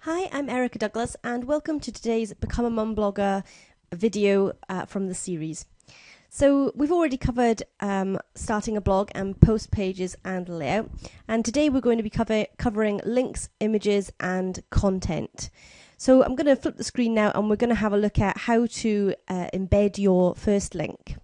Hi, I'm Erica Douglas and welcome to today's Become a Mum Blogger video from the series. So we've already covered starting a blog and post pages and layout, and today we're going to be covering links, images and content. So I'm going to flip the screen now and we're going to have a look at how to embed your first link.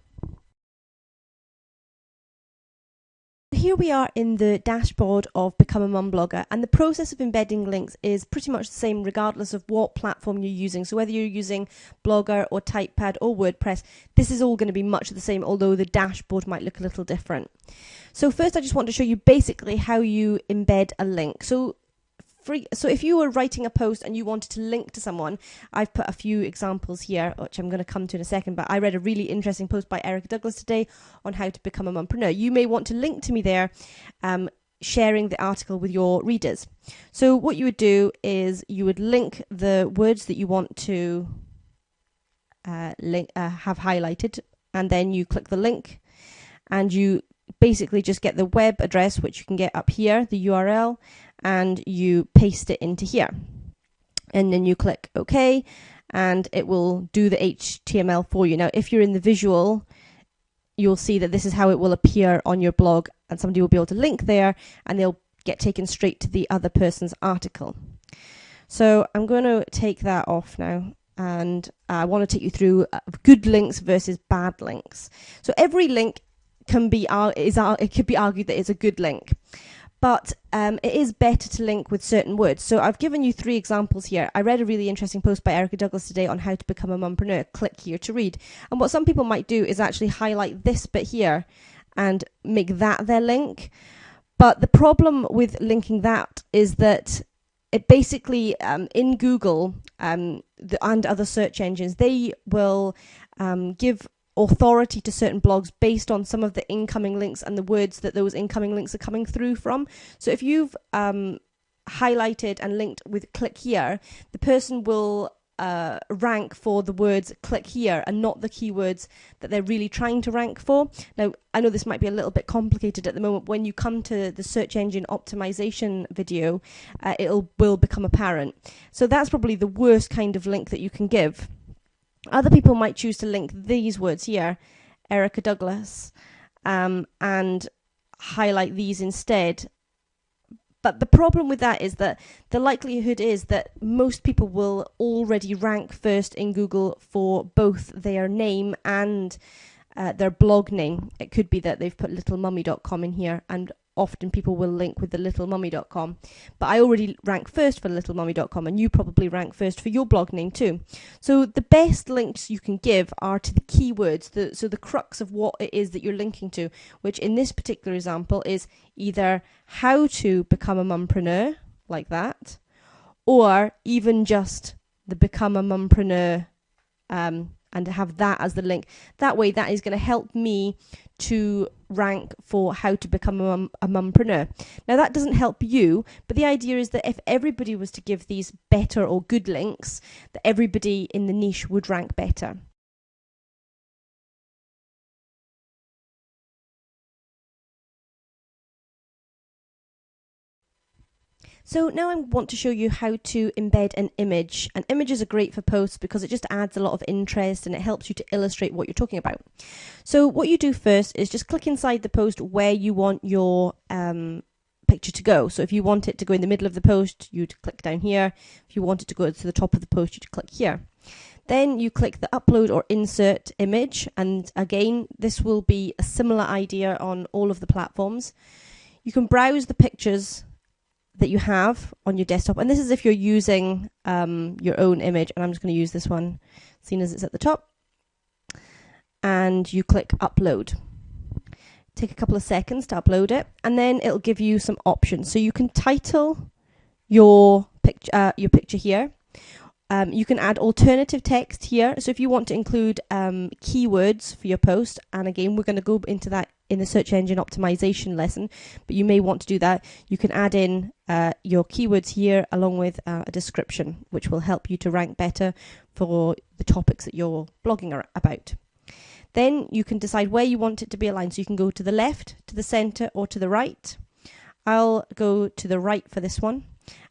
Here we are in the dashboard of Become a Mum Blogger, and the process of embedding links is pretty much the same regardless of what platform you're using. So whether you're using Blogger or Typepad or WordPress, this is all going to be much the same, although the dashboard might look a little different. So first I just want to show you basically how you embed a link. So if you were writing a post and you wanted to link to someone, I've put a few examples here, which I'm going to come to in a second, but I read a really interesting post by Erica Douglas today on how to become a mumpreneur. You may want to link to me there, sharing the article with your readers. So what you would do is you would link the words that you want to have highlighted, and then you click the link and you basically just get the web address, which you can get up here, the URL, and you paste it into here. And then you click OK, and it will do the HTML for you. Now, if you're in the visual, you'll see that this is how it will appear on your blog, and somebody will be able to link there, and they'll get taken straight to the other person's article. So I'm going to take that off now, and I want to take you through good links versus bad links. So every link it could be argued that it's a good link, but it is better to link with certain words. So I've given you 3 examples here. I read a really interesting post by Erica Douglas today on how to become a mumpreneur. Click here to read. And what some people might do is actually highlight this bit here and make that their link. But the problem with linking that is that it basically, in Google and other search engines, they will give authority to certain blogs based on some of the incoming links and the words that those incoming links are coming through from. So if you've highlighted and linked with click here, the person will rank for the words click here and not the keywords that they're really trying to rank for. Now, I know this might be a little bit complicated at the moment. When you come to the search engine optimization video, will become apparent. So that's probably the worst kind of link that you can give. Other people might choose to link these words here, Erica Douglas, and highlight these instead. But the problem with that is that the likelihood is that most people will already rank first in Google for both their name and their blog name. It could be that they've put littlemummy.com in here, and often people will link with the littlemummy.com. But I already rank first for littlemummy.com, and you probably rank first for your blog name too. So the best links you can give are to the keywords, so the crux of what it is that you're linking to, which in this particular example is either how to become a mumpreneur, like that, or even just the become a mumpreneur, and have that as the link. That way, that is going to help me to rank for how to become a mumpreneur. Now, that doesn't help you, but the idea is that if everybody was to give these better or good links, that everybody in the niche would rank better. So now I want to show you how to embed an image. And images are great for posts because it just adds a lot of interest and it helps you to illustrate what you're talking about. So what you do first is just click inside the post where you want your picture to go. So if you want it to go in the middle of the post, you'd click down here. If you want it to go to the top of the post, you'd click here. Then you click the upload or insert image, and again, this will be a similar idea on all of the platforms. You can browse the pictures that you have on your desktop, and this is if you're using your own image, and I'm just going to use this one, seeing as it's at the top, and you click upload. Take a couple of seconds to upload it, and then it'll give you some options. So you can title your picture here. You can add alternative text here. So if you want to include keywords for your post, and again, we're going to go into that in the search engine optimization lesson, but you may want to do that. You can add in your keywords here along with a description, which will help you to rank better for the topics that you're blogging about. Then you can decide where you want it to be aligned. So you can go to the left, to the center, or to the right. I'll go to the right for this one.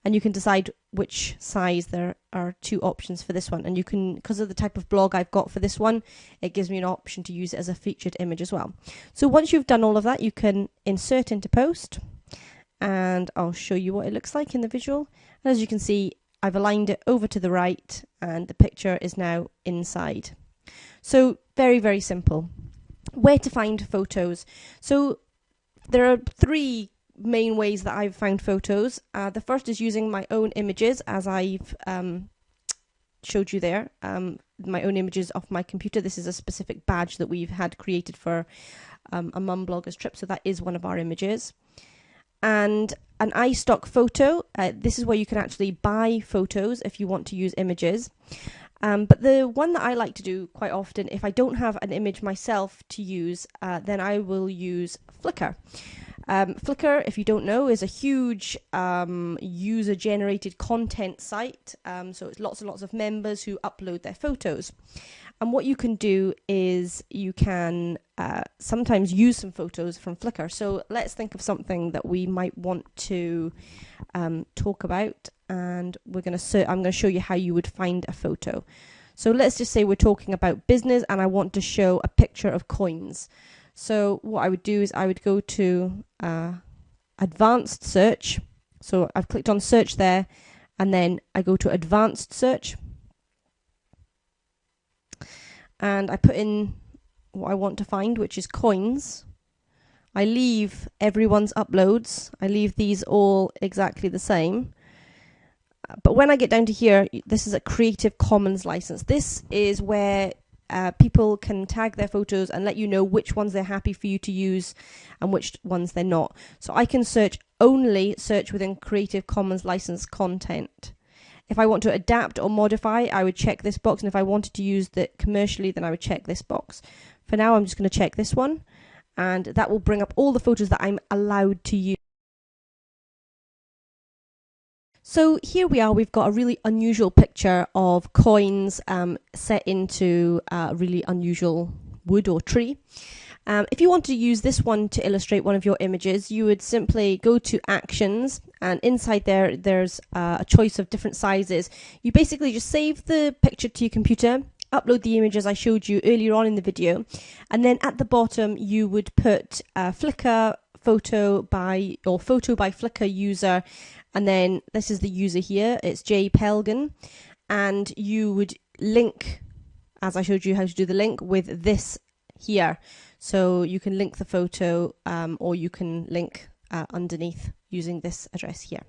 and you can decide which size. There are two options for this one, and you can, because of the type of blog I've got for this one, it gives me an option to use it as a featured image as well. So once you've done all of that, you can insert into post, and I'll show you what it looks like in the visual. And as you can see, I've aligned it over to the right and the picture is now inside. So very, very simple. Where to find photos? So there are three main ways that I've found photos. The first is using my own images, as I've showed you there, my own images off my computer. This is a specific badge that we've had created for a mum bloggers trip, so that is one of our images. And an iStock photo, this is where you can actually buy photos if you want to use images. But the one that I like to do quite often, if I don't have an image myself to use, then I will use Flickr. Flickr, if you don't know, is a huge user-generated content site. So it's lots and lots of members who upload their photos. And what you can do is you can sometimes use some photos from Flickr. So let's think of something that we might want to talk about, and I'm going to show you how you would find a photo. So let's just say we're talking about business, and I want to show a picture of coins. So what I would do is I would go to advanced search. So I've clicked on search there, and then I go to advanced search. And I put in what I want to find, which is coins. I leave everyone's uploads. I leave these all exactly the same. But when I get down to here, this is a Creative Commons license. This is where people can tag their photos and let you know which ones they're happy for you to use and which ones they're not. So I can only search within Creative Commons license content. If I want to adapt or modify, I would check this box, and if I wanted to use that commercially, then I would check this box. For now, I'm just going to check this one, and that will bring up all the photos that I'm allowed to use. So here we are, we've got a really unusual picture of coins set into a really unusual wood or tree. If you want to use this one to illustrate one of your images, you would simply go to Actions, and inside there's a choice of different sizes. You basically just save the picture to your computer, upload the images I showed you earlier on in the video, and then at the bottom you would put Flickr photo by Flickr user, and then this is the user here, it's J Pelgan, and you would link, as I showed you how to do the link, with this here. So you can link the photo or you can link underneath using this address here.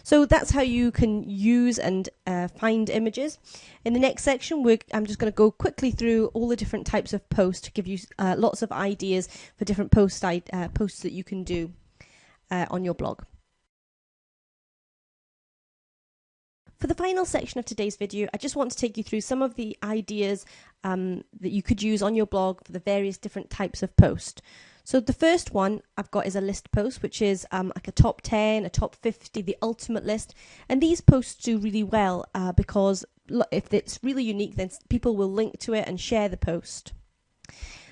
So that's how you can use and find images. In the next section, I'm just going to go quickly through all the different types of posts to give you lots of ideas for different posts that you can do on your blog. For the final section of today's video, I just want to take you through some of the ideas that you could use on your blog for the various different types of post. So the first one I've got is a list post, which is like a top 10, a top 50, the ultimate list. And these posts do really well because if it's really unique, then people will link to it and share the post.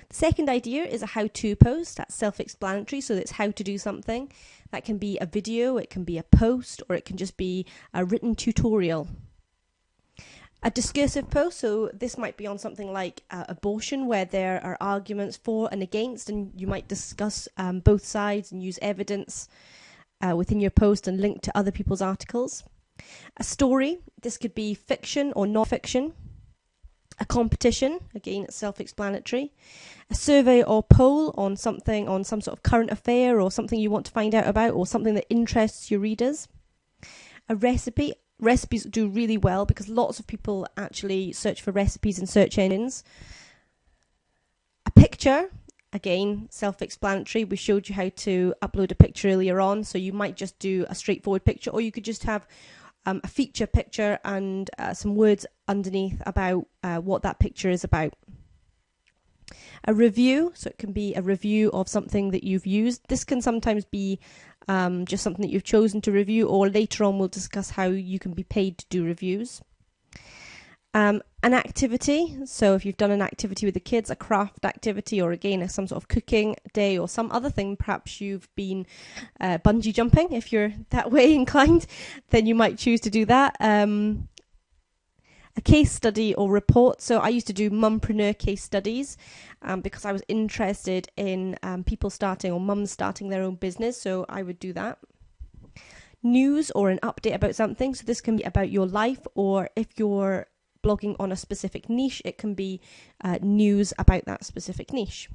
The second idea is a how-to post. That's self-explanatory, so it's how to do something. That can be a video, it can be a post, or it can just be a written tutorial. A discursive post, so this might be on something like abortion, where there are arguments for and against, and you might discuss both sides and use evidence within your post and link to other people's articles. A story, this could be fiction or non-fiction. A competition, again it's self-explanatory. A survey or poll on something, on some sort of current affair or something you want to find out about or something that interests your readers. A recipe, recipes do really well because lots of people actually search for recipes in search engines. A picture, again self-explanatory, we showed you how to upload a picture earlier on, so you might just do a straightforward picture, or you could just have a feature picture and some words underneath about what that picture is about. A review, so it can be a review of something that you've used. This can sometimes be just something that you've chosen to review, or later on we'll discuss how you can be paid to do reviews. An activity, so if you've done an activity with the kids, a craft activity, or again some sort of cooking day or some other thing, perhaps you've been bungee jumping, if you're that way inclined, then you might choose to do that. A case study or report, so I used to do mumpreneur case studies because I was interested in people starting or mums starting their own business, so I would do that. News or an update about something, so this can be about your life, or if you're blogging on a specific niche, it can be news about that specific niche.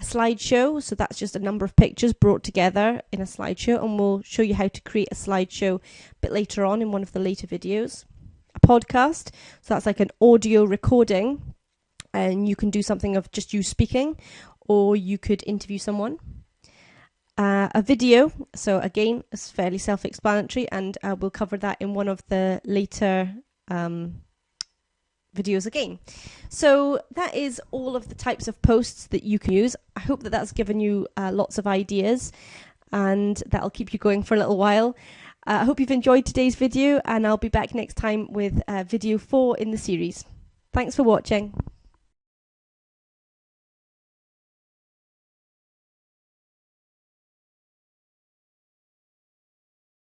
A slideshow, so that's just a number of pictures brought together in a slideshow, and we'll show you how to create a slideshow a bit later on in one of the later videos. A podcast, so that's like an audio recording, and you can do something of just you speaking, or you could interview someone. A video, so again, it's fairly self-explanatory, and we'll cover that in one of the later videos again. So that is all of the types of posts that you can use. I hope that that's given you lots of ideas, and that'll keep you going for a little while. I hope you've enjoyed today's video, and I'll be back next time with video 4 in the series. Thanks for watching.